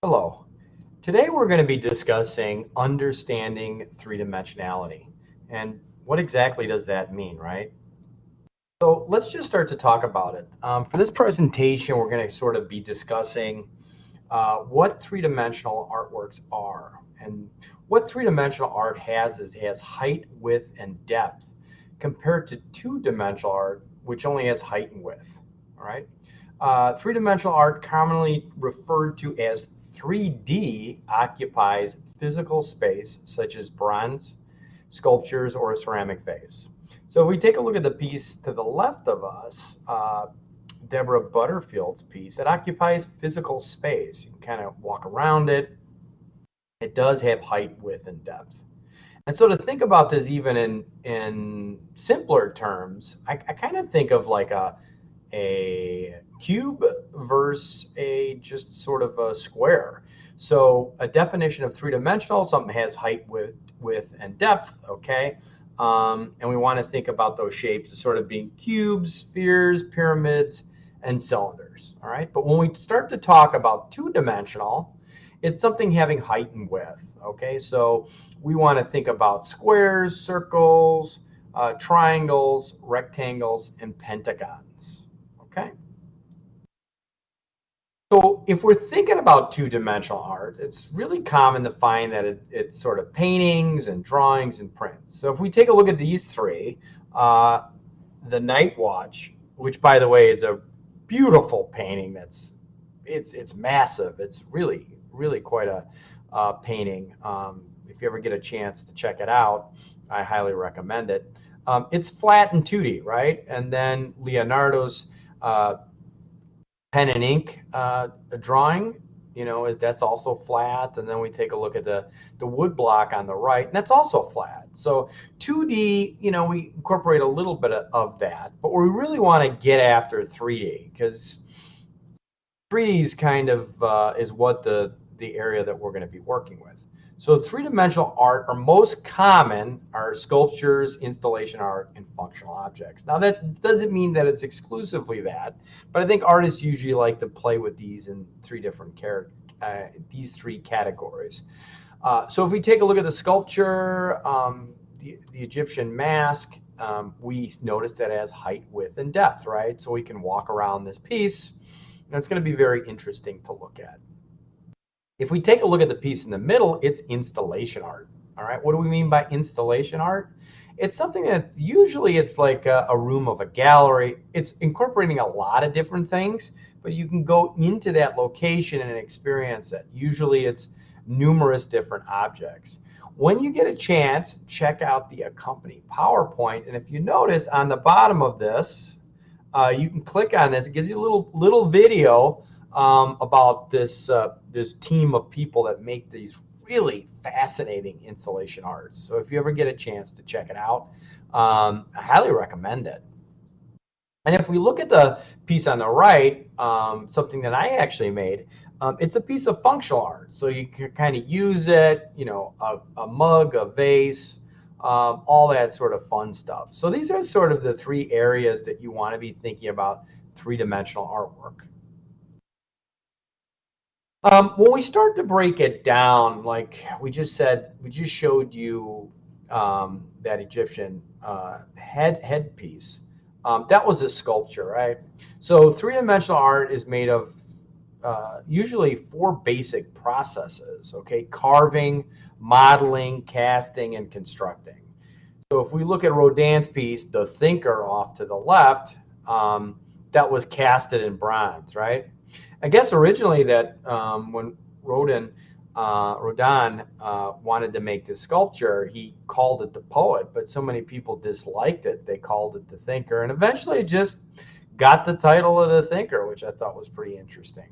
Hello. Today we're going to be discussing understanding three-dimensionality. And what exactly does that mean, right? So let's just start to talk about it. For this presentation, we're going to sort of be discussing what three-dimensional artworks are. And what three-dimensional art has is it has height, width, and depth compared to two-dimensional art, which only has height and width. All right. Three-dimensional art, commonly referred to as 3D, occupies physical space such as bronze, sculptures, or a ceramic vase. So if we take a look at the piece to the left of us, Deborah Butterfield's piece, it occupies physical space. You can kind of walk around it. It does have height, width, and depth. And so to think about this even in simpler terms, I kind of think of like a cube versus a just sort of a square. So a definition of three-dimensional, something has height, width, and depth, okay? And we want to think about those shapes as sort of being cubes, spheres, pyramids, and cylinders, all right? But when we start to talk about two-dimensional, it's something having height and width, okay? So we want to think about squares, circles, triangles, rectangles, and pentagons. Okay. So if we're thinking about two-dimensional art, it's really common to find that it's sort of paintings and drawings and prints. So if we take a look at these three, the Night Watch, which by the way is a beautiful painting. It's massive. It's really quite a painting. If you ever get a chance to check it out, I highly recommend it. It's flat and 2D, right? And then Leonardo's pen and ink drawing, that's also flat. And then we take a look at the wood block on the right, and that's also flat. So 2D, we incorporate a little bit of that, but we really want to get after 3D because 3D is kind of is what the area that we're going to be working with. So three-dimensional art are most common are sculptures, installation art, and functional objects. Now that doesn't mean that it's exclusively that, but I think artists usually like to play with these in these three categories. So if we take a look at the sculpture, the Egyptian mask, we notice that it has height, width, and depth, right? So we can walk around this piece, and it's going to be very interesting to look at. If we take a look at the piece in the middle, it's installation art. All right, what do we mean by installation art? It's something that usually it's like a room of a gallery. It's incorporating a lot of different things, but you can go into that location and experience it. Usually it's numerous different objects. When you get a chance, check out the accompanying PowerPoint. And if you notice on the bottom of this, you can click on this. It gives you a little video about this team of people that make these really fascinating installation arts. So if you ever get a chance to check it out, I highly recommend it. And if we look at the piece on the right, something that I actually made, it's a piece of functional art. So you can kind of use it, a mug, a vase, all that sort of fun stuff. So these are sort of the three areas that you want to be thinking about three-dimensional artwork. When we start to break it down, like we just said, we just showed you that Egyptian headpiece. That was a sculpture, right? So three-dimensional art is made of usually four basic processes, okay? Carving, modeling, casting, and constructing. So if we look at Rodin's piece, The Thinker off to the left, that was casted in bronze, right? I guess originally that when Rodin wanted to make this sculpture, he called it The Poet, but so many people disliked it, they called it The Thinker, and eventually it just got the title of The Thinker, which I thought was pretty interesting.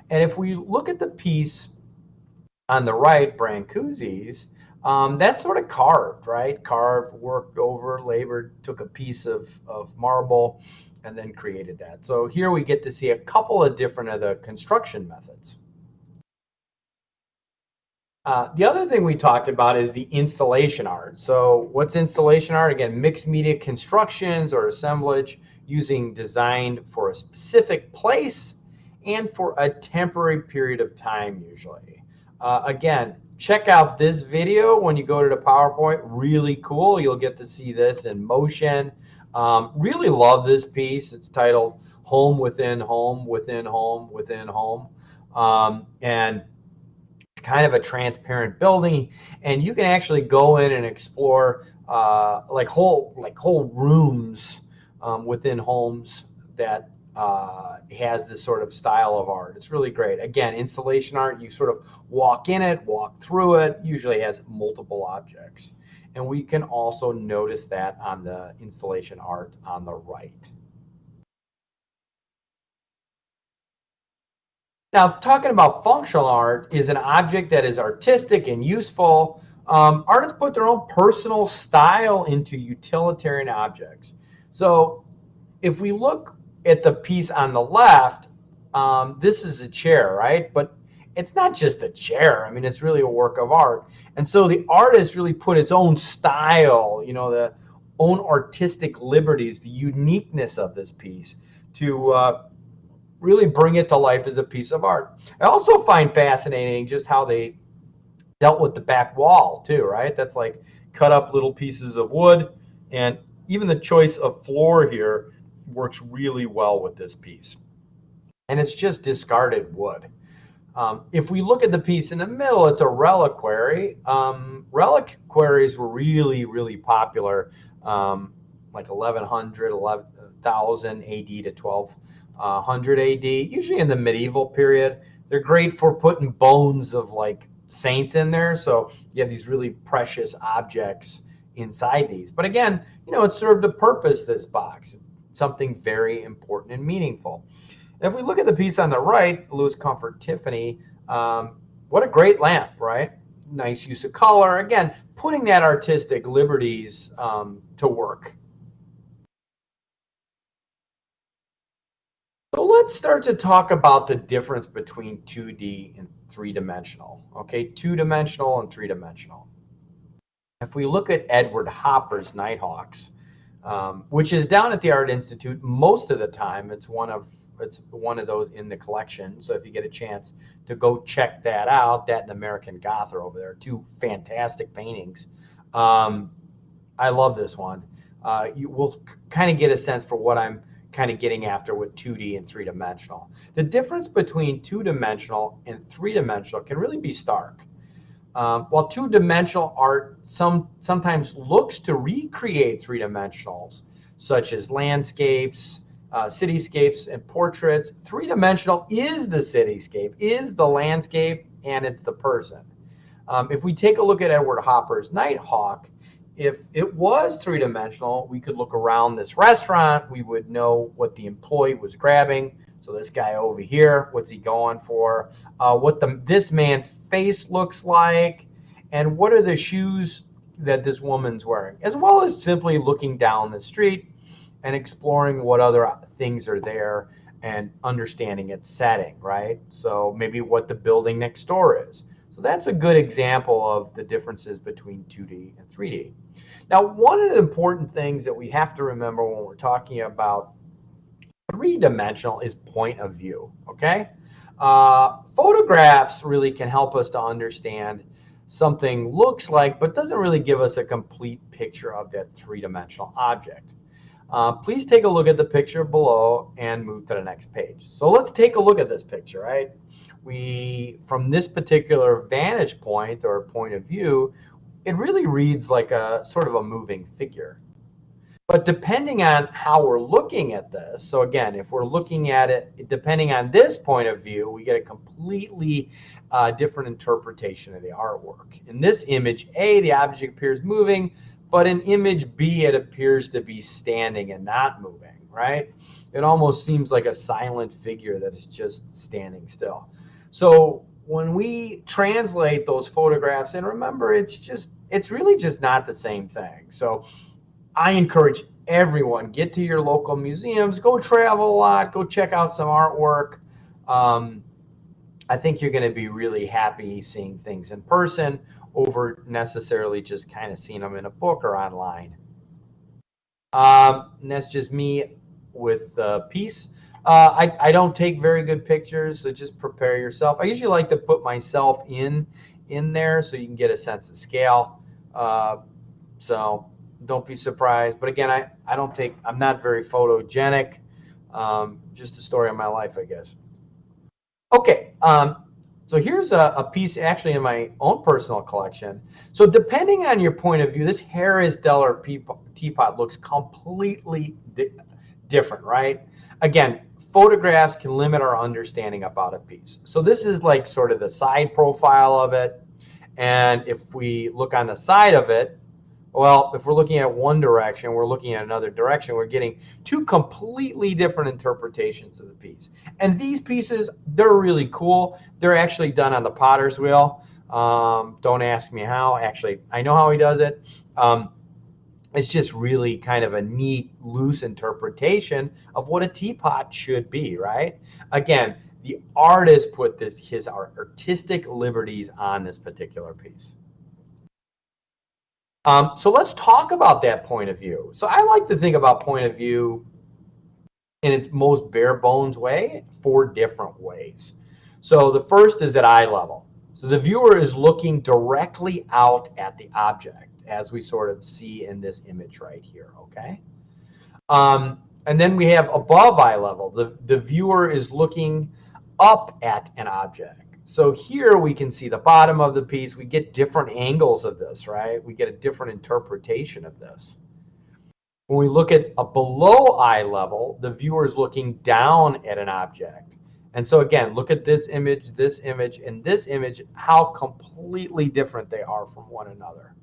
And if we look at the piece on the right, Brancusi's, that's sort of carved, right? Carved, worked over, labored, took a piece of marble, and then created that. So here we get to see a couple of different of the construction methods. The other thing we talked about is the installation art. So what's installation art? Again, mixed media constructions or assemblage using designed for a specific place and for a temporary period of time usually. Again, check out this video when you go to the PowerPoint. Really cool. You'll get to see this in motion. Really love this piece. It's titled Home Within Home, Within Home, Within Home. And it's kind of a transparent building, and you can actually go in and explore like whole rooms within homes that has this sort of style of art. It's really great. Again, installation art, you sort of walk in it, walk through it, usually has multiple objects. And we can also notice that on the installation art on the right. Now, talking about functional art is an object that is artistic and useful. Artists put their own personal style into utilitarian objects. So if we look at the piece on the left, this is a chair, right? But it's not just a chair. I mean, it's really a work of art. And so the artist really put its own style, you know, the own artistic liberties, the uniqueness of this piece to really bring it to life as a piece of art. I also find fascinating just how they dealt with the back wall too, right? That's like cut up little pieces of wood, and even the choice of floor here works really well with this piece. And it's just discarded wood. If we look at the piece in the middle, it's a reliquary. Reliquaries were really, really popular, like 1100, 1000 AD to 1200 AD, usually in the medieval period. They're great for putting bones of like saints in there. So you have these really precious objects inside these. But again, you know, it served a purpose, this box, something very important and meaningful. And if we look at the piece on the right, Louis Comfort Tiffany, what a great lamp, right? Nice use of color. Again, putting that artistic liberties to work. So let's start to talk about the difference between 2D and three-dimensional. Okay, two-dimensional and three-dimensional. If we look at Edward Hopper's Nighthawks, which is down at the Art Institute most of the time, it's one of those in the collection. So if you get a chance to go check that out, that and American Goth are over there. Two fantastic paintings. I love this one. You will kind of get a sense for what I'm kind of getting after with 2D and three-dimensional. The difference between two-dimensional and three-dimensional can really be stark. While two-dimensional art sometimes looks to recreate three-dimensionals, such as landscapes, cityscapes, and portraits, three-dimensional is the cityscape, is the landscape, and it's the person. If we take a look at Edward Hopper's Nighthawk, if it was three-dimensional, we could look around this restaurant. We would know what the employee was grabbing. So this guy over here, what's he going for? What this man's face looks like, and what are the shoes that this woman's wearing, as well as simply looking down the street and exploring what other things are there and understanding its setting, right? So maybe what the building next door is. So that's a good example of the differences between 2D and 3D. Now, one of the important things that we have to remember when we're talking about three-dimensional is point of view, okay? Photographs really can help us to understand something looks like, but doesn't really give us a complete picture of that three-dimensional object. Please take a look at the picture below and move to the next page. So let's take a look at this picture, right? From this particular vantage point or point of view, it really reads like a sort of a moving figure. But depending on how we're looking at this, so again, if we're looking at it, depending on this point of view, we get a completely different interpretation of the artwork. In this image A, the object appears moving, but in image B, it appears to be standing and not moving, right? It almost seems like a silent figure that is just standing still. So when we translate those photographs, and remember, it's really just not the same thing. So I encourage everyone, get to your local museums, go travel a lot, go check out some artwork. I think you're going to be really happy seeing things in person over necessarily just kind of seeing them in a book or online. And that's just me with the piece. I don't take very good pictures, so just prepare yourself. I usually like to put myself in there so you can get a sense of scale. Uh, so don't be surprised. But again, I'm not very photogenic. Just a story of my life, I guess. Okay, so here's a piece actually in my own personal collection. So depending on your point of view, this Harris Dellor teapot looks completely different, right? Again, photographs can limit our understanding about a piece. So this is like sort of the side profile of it. And if we look on the side of it, well, if we're looking at one direction, we're looking at another direction, we're getting two completely different interpretations of the piece. And these pieces, they're really cool. They're actually done on the potter's wheel. Don't ask me how. Actually, I know how he does it. It's just really kind of a neat, loose interpretation of what a teapot should be, right? Again, the artist put his artistic liberties on this particular piece. So let's talk about that point of view. So I like to think about point of view in its most bare bones way, 4 different ways. So the first is at eye level. So the viewer is looking directly out at the object, as we sort of see in this image right here, okay? And then we have above eye level. The viewer is looking up at an object. So here we can see the bottom of the piece. We get different angles of this, right? We get a different interpretation of this. When we look at a below eye level, the viewer is looking down at an object. And so again, look at this image, and this image, how completely different they are from one another.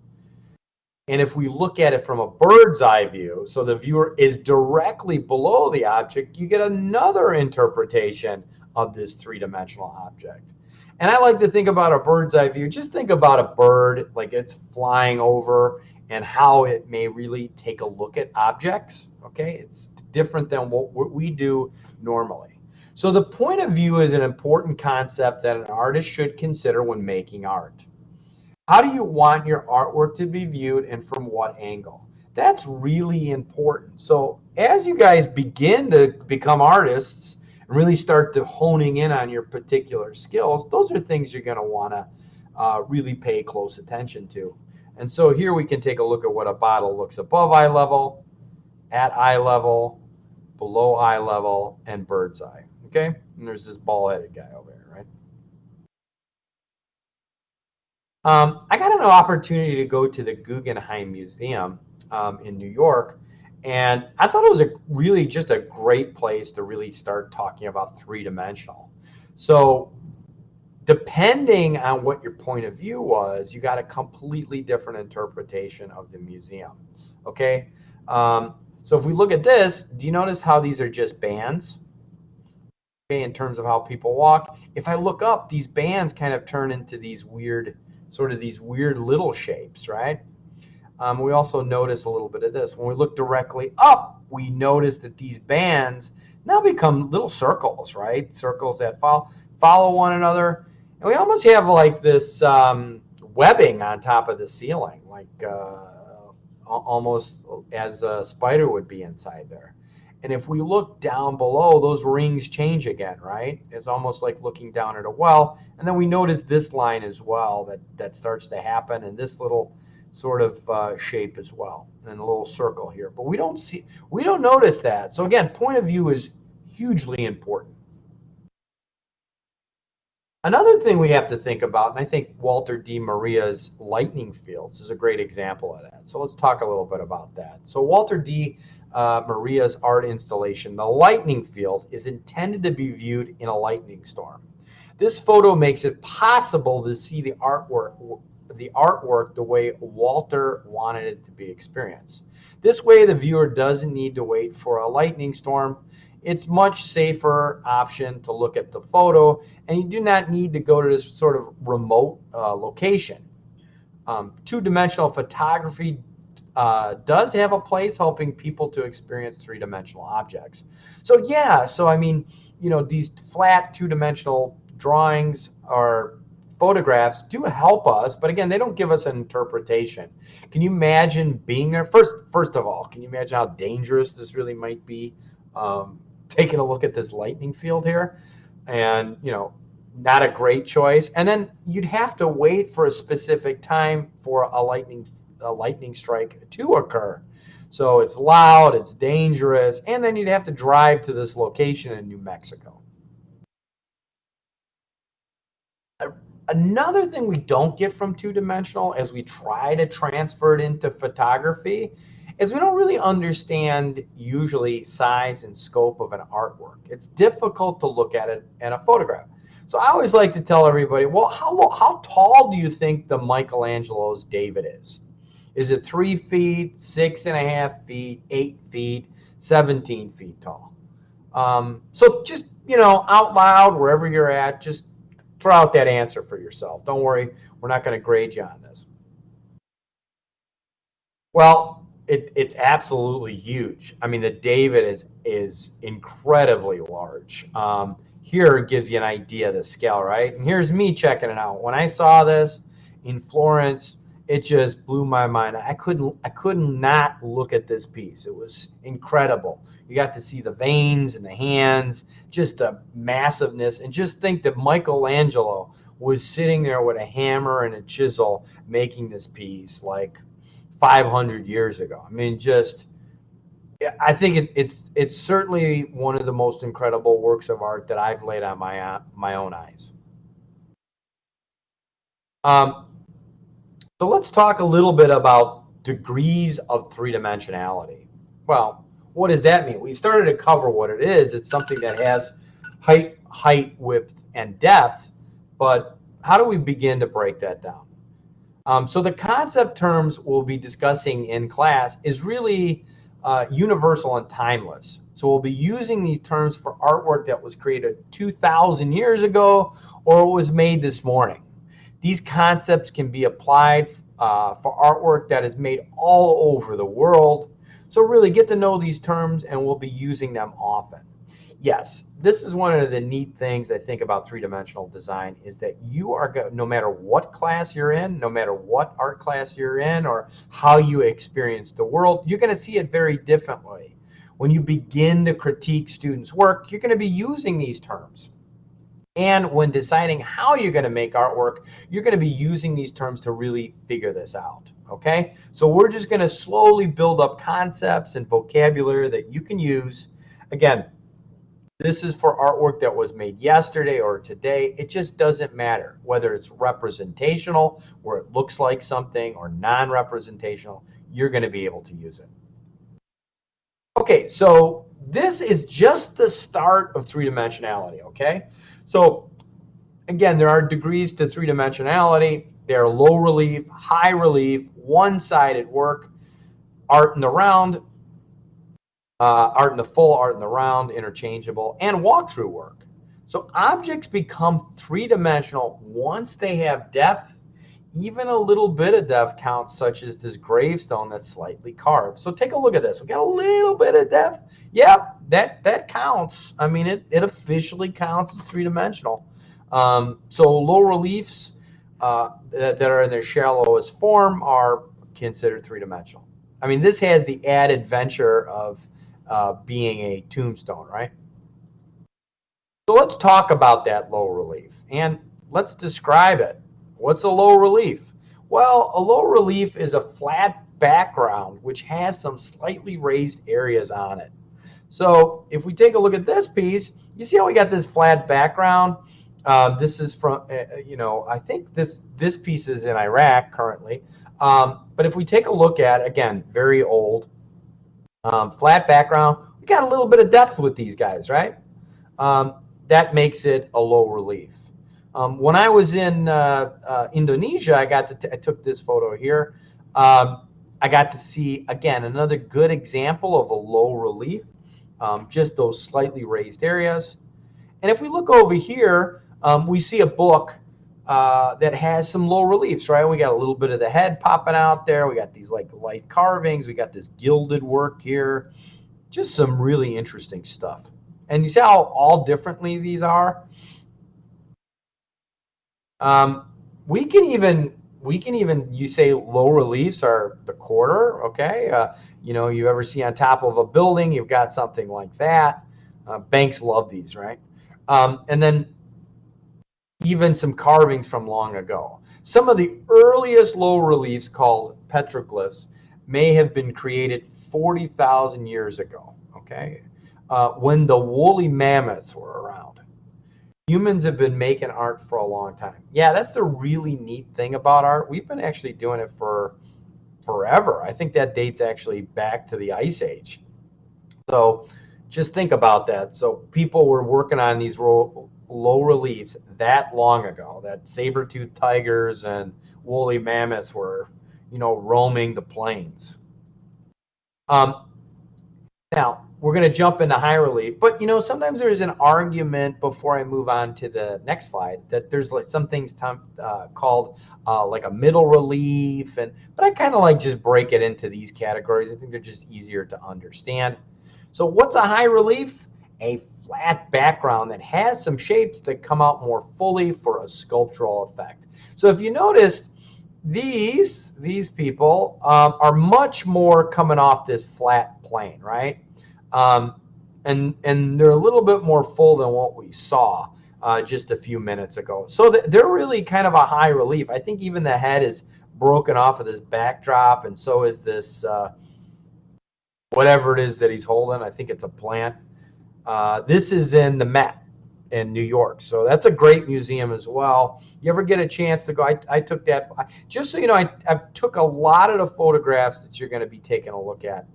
And if we look at it from a bird's eye view, so the viewer is directly below the object, you get another interpretation of this three-dimensional object. And I like to think about a bird's eye view. Just think about a bird like it's flying over and how it may really take a look at objects. Okay, it's different than what we do normally. So the point of view is an important concept that an artist should consider when making art. How do you want your artwork to be viewed and from what angle? That's really important. So as you guys begin to become artists and really start to honing in on your particular skills, those are things you're going to want to really pay close attention to. And so here we can take a look at what a bottle looks above eye level, at eye level, below eye level, and bird's eye. Okay? And there's this ball-headed guy over here, right? I got an opportunity to go to the Guggenheim Museum in New York, and I thought it was really just a great place to really start talking about three-dimensional. So depending on what your point of view was, you got a completely different interpretation of the museum, okay? So if we look at this, do you notice how these are just bands? Okay, in terms of how people walk. If I look up, these bands kind of turn into these weird, sort of these weird little shapes, right? We also notice a little bit of this. When we look directly up, we notice that these bands now become little circles, right? Circles that follow one another. And we almost have like this webbing on top of the ceiling, like almost as a spider would be inside there. And if we look down below, those rings change again, right? It's almost like looking down at a well. And then we notice this line as well that starts to happen, and this little sort of shape as well, and a little circle here. But we don't notice that. So again, point of view is hugely important. Another thing we have to think about, and I think Walter D. Maria's lightning fields is a great example of that. So let's talk a little bit about that. So Walter D. Maria's art installation, the lightning field, is intended to be viewed in a lightning storm. This photo makes it possible to see the artwork the way Walter wanted it to be experienced. This way, the viewer doesn't need to wait for a lightning storm. It's much safer option to look at the photo, and you do not need to go to this sort of remote location. Two-dimensional photography does have a place helping people to experience three-dimensional objects. So yeah, so I mean, you know, these flat two-dimensional drawings or photographs do help us, but again, they don't give us an interpretation. Can you imagine being there? First of all, can you imagine how dangerous this really might be? taking a look at this lightning field here, and not a great choice. And then you'd have to wait for a specific time for a lightning strike to occur. So it's loud, it's dangerous, and then you'd have to drive to this location in New Mexico. Another thing we don't get from two-dimensional as we try to transfer it into photography is we don't really understand usually size and scope of an artwork. It's difficult to look at it in a photograph. So I always like to tell everybody, well, how tall do you think the Michelangelo's David is? Is it 3 feet, 6.5 feet, 8 feet, 17 feet tall? So just, out loud, wherever you're at, just throw out that answer for yourself. Don't worry, we're not going to grade you on this. Well, it's absolutely huge. I mean, the David is incredibly large. Here it gives you an idea of the scale, right? And here's me checking it out. When I saw this in Florence, it just blew my mind. I couldn't not look at this piece. It was incredible. You got to see the veins and the hands, just the massiveness, and just think that Michelangelo was sitting there with a hammer and a chisel making this piece like 500 years ago. I mean, I think it's certainly one of the most incredible works of art that I've laid on my own eyes. So let's talk a little bit about degrees of three-dimensionality. Well, what does that mean? We've started to cover what it is. It's something that has height, width, and depth, but how do we begin to break that down? So the concept terms we'll be discussing in class is really universal and timeless. So we'll be using these terms for artwork that was created 2,000 years ago or was made this morning. These concepts can be applied for artwork that is made all over the world. So really get to know these terms, and we'll be using them often. Yes, this is one of the neat things I think about three-dimensional design is that you are, no matter what class you're in, no matter what art class you're in, or how you experience the world, you're going to see it very differently. When you begin to critique students' work, you're going to be using these terms. And when deciding how you're going to make artwork, you're going to be using these terms to really figure this out, okay? So we're just going to slowly build up concepts and vocabulary that you can use. Again, this is for artwork that was made yesterday or today. It just doesn't matter whether it's representational, where it looks like something, or non-representational, you're going to be able to use it. Okay, so this is just the start of three-dimensionality, okay? So again, there are degrees to three-dimensionality. There are low relief, high relief, one-sided work, art in the round, art in the full, art in the round, interchangeable, and walkthrough work. So objects become three-dimensional once they have depth. Even a little bit of depth counts, such as this gravestone that's slightly carved. So take a look at this. We got a little bit of depth. Yep, that counts. I mean, it officially counts as three-dimensional. So low reliefs that are in their shallowest form are considered three-dimensional. I mean, this has the added venture of being a tombstone, right? So let's talk about that low relief, and let's describe it. What's a low relief? Well, a low relief is a flat background which has some slightly raised areas on it. So if we take a look at this piece, you see how we got this flat background? This is from, I think this piece is in Iraq currently. But if we take a look at, again, very old, flat background, we got a little bit of depth with these guys, right? That makes it a low relief. When I was in Indonesia, I took this photo here. I got to see, again, another good example of a low relief, just those slightly raised areas. And if we look over here, we see a book that has some low reliefs, right? We got a little bit of the head popping out there. We got these like light carvings. We got this gilded work here. Just some really interesting stuff. And you see how all differently these are? We can even, you say low reliefs are the quarter, okay? You ever see on top of a building, you've got something like that. Banks love these, right? And then even some carvings from long ago. Some of the earliest low reliefs, called petroglyphs, may have been created 40,000 years ago, okay, when the woolly mammoths were around. Humans have been making art for a long time. Yeah, that's the really neat thing about art. We've been actually doing it for forever. I think that dates actually back to the Ice Age. So just think about that. So people were working on these low reliefs that long ago, that saber-toothed tigers and woolly mammoths were, roaming the plains. Now, we're going to jump into high relief, but sometimes there's an argument before I move on to the next slide that there's like some things called like a middle relief, but I kind of like just break it into these categories. I think they're just easier to understand. So what's a high relief? A flat background that has some shapes that come out more fully for a sculptural effect. So if you noticed, these people are much more coming off this flat plane, right? And they're a little bit more full than what we saw just a few minutes ago. So they're really kind of a high relief. I think even the head is broken off of this backdrop, and so is this whatever it is that he's holding. I think it's a plant. This is in the Met in New York. So that's a great museum as well. You ever get a chance to go? I took that. Just so you know, I took a lot of the photographs that you're going to be taking a look at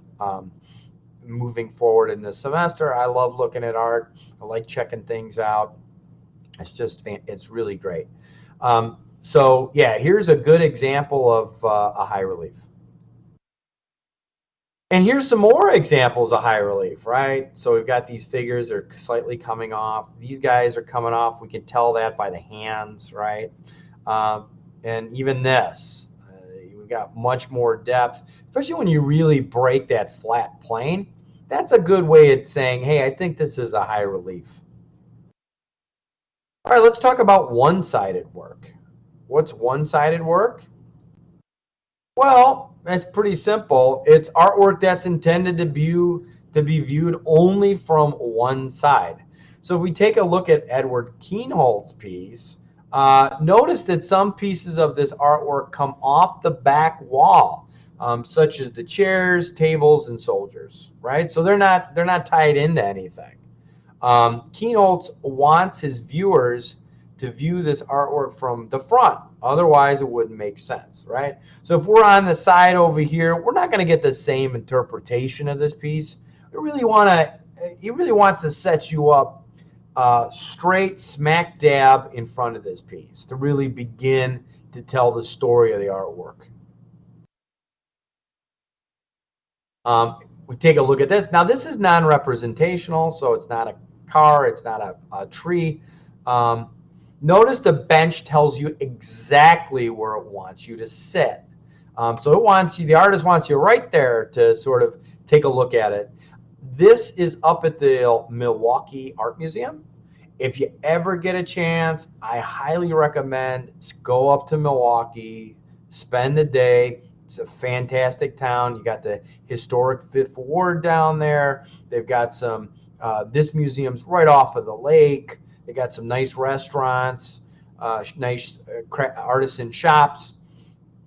moving forward in the semester. I love looking at art. I like checking things out. It's really great. So yeah, here's a good example of a high relief. And here's some more examples of high relief, right? So we've got these figures that are slightly coming off. These guys are coming off. We can tell that by the hands, right? And even this, we've got much more depth, especially when you really break that flat plane. That's a good way of saying, hey, I think this is a high relief. All right, let's talk about one-sided work. What's one-sided work? Well, it's pretty simple. It's artwork that's intended to be viewed only from one side. So if we take a look at Edward Kienholz's piece, notice that some pieces of this artwork come off the back wall, such as the chairs, tables, and soldiers, right? So they're not tied into anything. Kienholz wants his viewers to view this artwork from the front. Otherwise, it wouldn't make sense, right? So if we're on the side over here, we're not going to get the same interpretation of this piece. He really wants to set you up straight smack dab in front of this piece to really begin to tell the story of the artwork. We take a look at this. Now, this is non-representational, so it's not a car, it's not a tree. Notice the bench tells you exactly where it wants you to sit. So the artist wants you right there to sort of take a look at it. This is up at the Milwaukee Art Museum. If you ever get a chance, I highly recommend go up to Milwaukee, spend the day. It's a fantastic town. You got the historic Fifth Ward down there. They've got some, this museum's right off of the lake. They got some nice restaurants, nice artisan shops.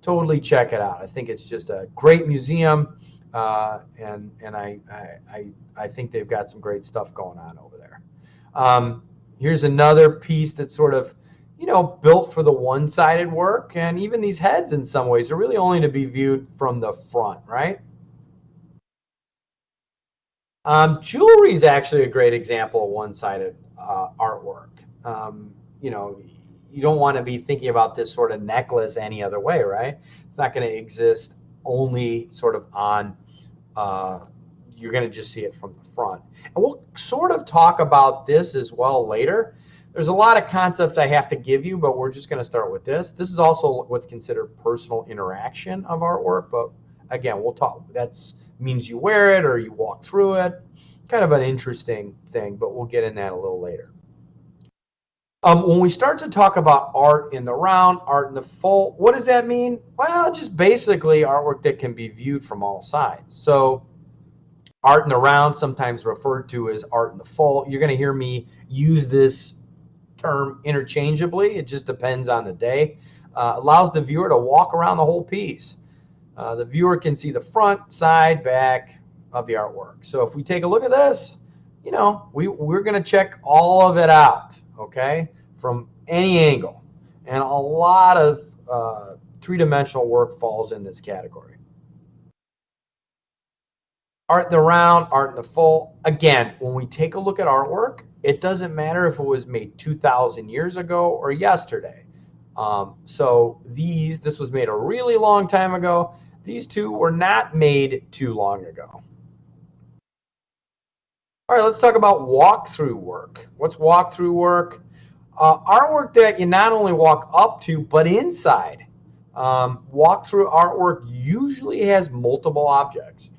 Totally check it out. I think it's just a great museum, and I think they've got some great stuff going on over there. Here's another piece that's sort of, built for the one-sided work, and even these heads in some ways are really only to be viewed from the front, right? Jewelry is actually a great example of one-sided artwork. You don't want to be thinking about this sort of necklace any other way, right? It's not going to exist only sort of on, you're going to just see it from the front. And we'll sort of talk about this as well later. There's a lot of concepts I have to give you, but we're just going to start with this. This is also what's considered personal interaction of artwork, but again, we'll talk. That's means you wear it or you walk through it. Kind of an interesting thing, but we'll get in that a little later. When we start to talk about art in the round, art in the full, what does that mean? Well, just basically artwork that can be viewed from all sides. So Art in the round, sometimes referred to as art in the full. You're going to hear me use this term interchangeably. It just depends on the day. Allows the viewer to walk around the whole piece. The viewer can see the front, side, back of the artwork. So if we take a look at this, you know, we're going to check all of it out, okay, from any angle. And a lot of three-dimensional work falls in this category. Art in the round, art in the full. Again, when we take a look at artwork, it doesn't matter if it was made 2,000 years ago or yesterday. So this was made a really long time ago. These two were not made too long ago. All right, let's talk about walkthrough work. What's walkthrough work? Artwork that you not only walk up to, but inside. Walkthrough artwork usually has multiple objects.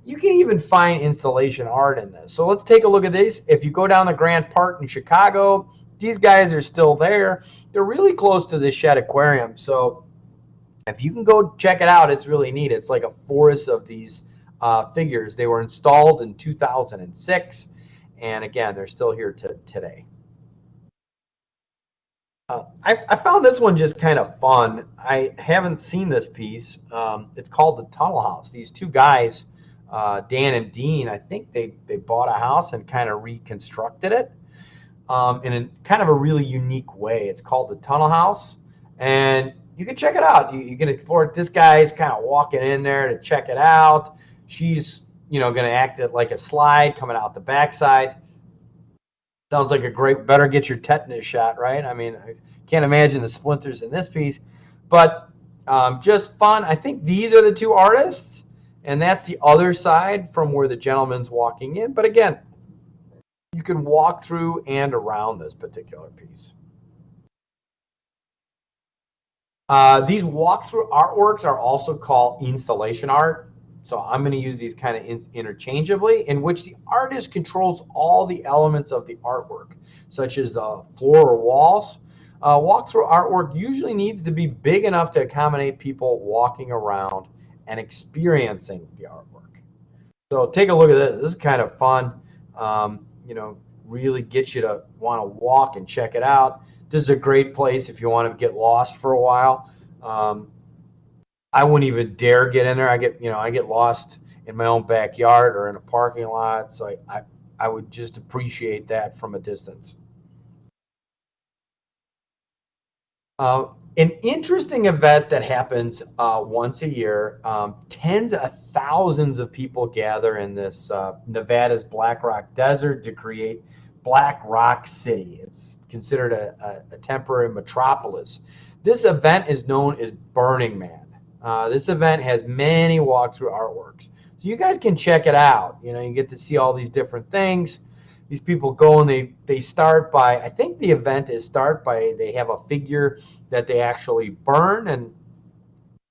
You can even find installation art in this. So let's take a look at these. If you go down the Grand Park in Chicago, these guys are still there. They're really close to the Shed Aquarium. So if you can go check it out, it's really neat. It's like a forest of these figures. They were installed in 2006. And again, they're still here today. I found this one just kind of fun. I haven't seen this piece. It's called the Tunnel House. These two guys, Dan and Dean, I think they bought a house and kind of reconstructed it in a kind of a really unique way. It's called the Tunnel House, and you can check it out. You can explore it. This guy's kind of walking in there to check it out. She's, you know, going to act it like a slide coming out the backside. Sounds like a great, better get your tetanus shot, right? I mean, I can't imagine the splinters in this piece, but just fun. I think these are the two artists, and that's the other side from where the gentleman's walking in. But again, you can walk through and around this particular piece. These walkthrough artworks are also called installation art. So I'm going to use these kind of interchangeably, in which the artist controls all the elements of the artwork, such as the floor or walls. Walkthrough artwork usually needs to be big enough to accommodate people walking around and experiencing the artwork. So take a look at this. This is kind of fun. You know, really gets you to want to walk and check it out. This is a great place if you want to get lost for a while. I wouldn't even dare get in there. I get lost in my own backyard or in a parking lot. So I would just appreciate that from a distance. An interesting event that happens once a year. Tens of thousands of people gather in this Nevada's Black Rock Desert to create Black Rock City. It's considered a temporary metropolis. This event is known as Burning Man. This event has many walkthrough artworks. So you guys can check it out. You know, you get to see all these different things. These people go and they start by, I think the event is they have a figure that they actually burn, and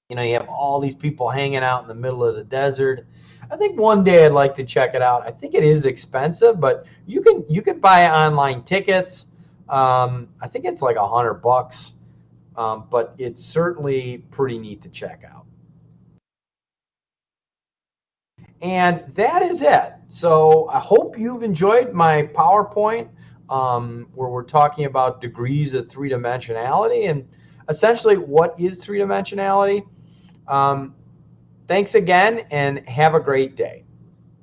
you know, you have all these people hanging out in the middle of the desert. I think one day I'd like to check it out. I think it is expensive, but you can buy online tickets. I think it's like $100. But it's certainly pretty neat to check out. And that is it. So I hope you've enjoyed my PowerPoint where we're talking about degrees of three-dimensionality and essentially what is three-dimensionality. Thanks again and have a great day.